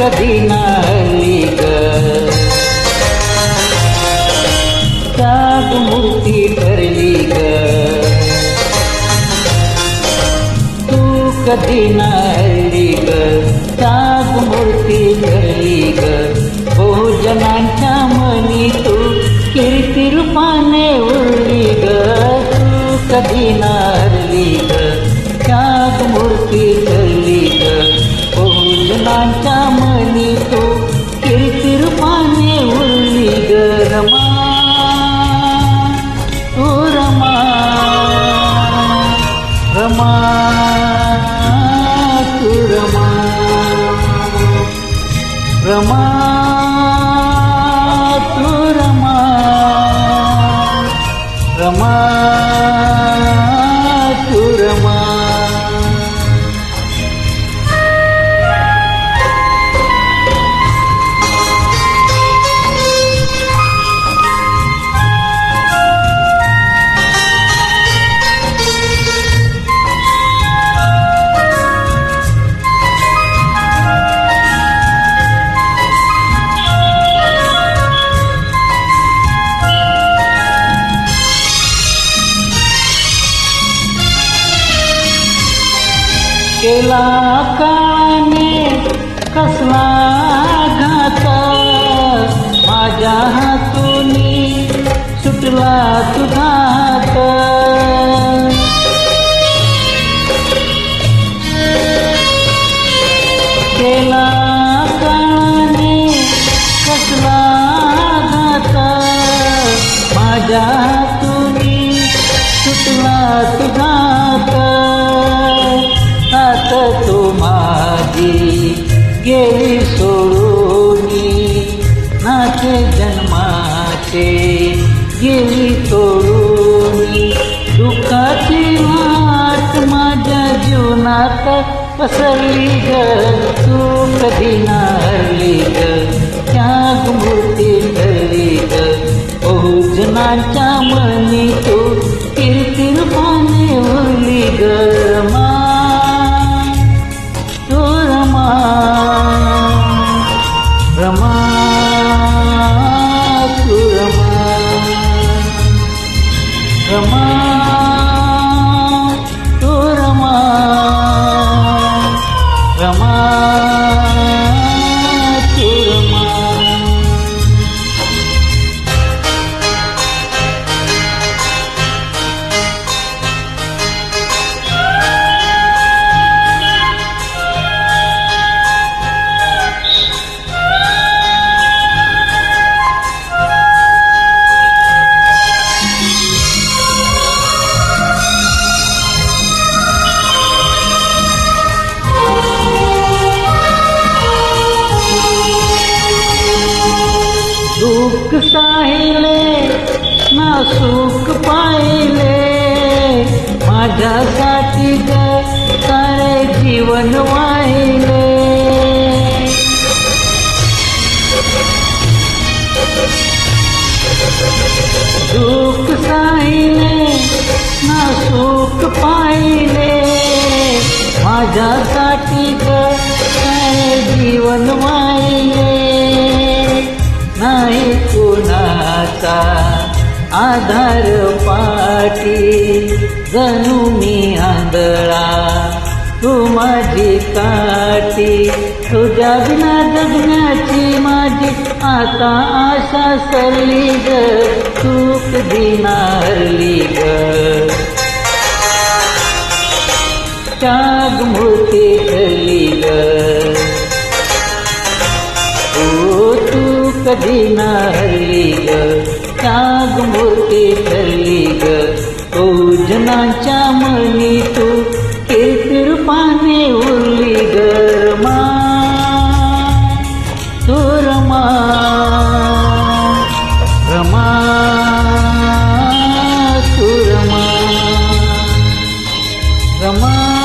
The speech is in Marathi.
कधी नाळली ग त्यागमूर्ती ठरली ग तू कधी नाळली ग त्यागमूर्ती ठरली ग बहुजनांच्या मनी तू कीर्ती रूपाने उरली ग तू कधी नाळली ग त्यागमूर्ती ठरली ग बहुजनांच्या मनी तू कीर्ती रूपाने उरली ग रमा तू रमा रमा तू रमा रमा तू रमा रमा तू रमा केला काने कसला घात माझ्या हातूनी सुटला तुझात केला काने कसला घात माझ्या हातूनी सुटला तुझात तू माझी गेली सोडूनी नाचे जन्माचे गेली तोडूनी दुःखाची वाट माझ्या जीवनात पसरली ग तू कधी नाळली ग त्यागमूर्ती ठरली ग बहुजनांच्या मनी तू कीर्ती रूपाने उरली ग रमा रमा तू रमा रमा तू रमा रमा तू रमा दुःख साहिले ना सुख पाहिले माझ्यासाठी ग सारे जीवन वाहिले दुःख साहिले ना सुख पाहिले माझ्यासाठी ग सारे जीवन वाहिले नाही कुणाचा आधार पाठी जणू मी आंधळा तू माझी काठी तुझ्या बिना जगण्याची माझी आता आशा सरली ग तू कधी नाळली ग त्यागमूर्ती ठरली ग कधी नाळली ग त्यागमूर्ती ठरली ग बहुजनांच्या मनी तू कीर्ती रूपाने उरली ग रमा तू रमा रमा तू रमा रमा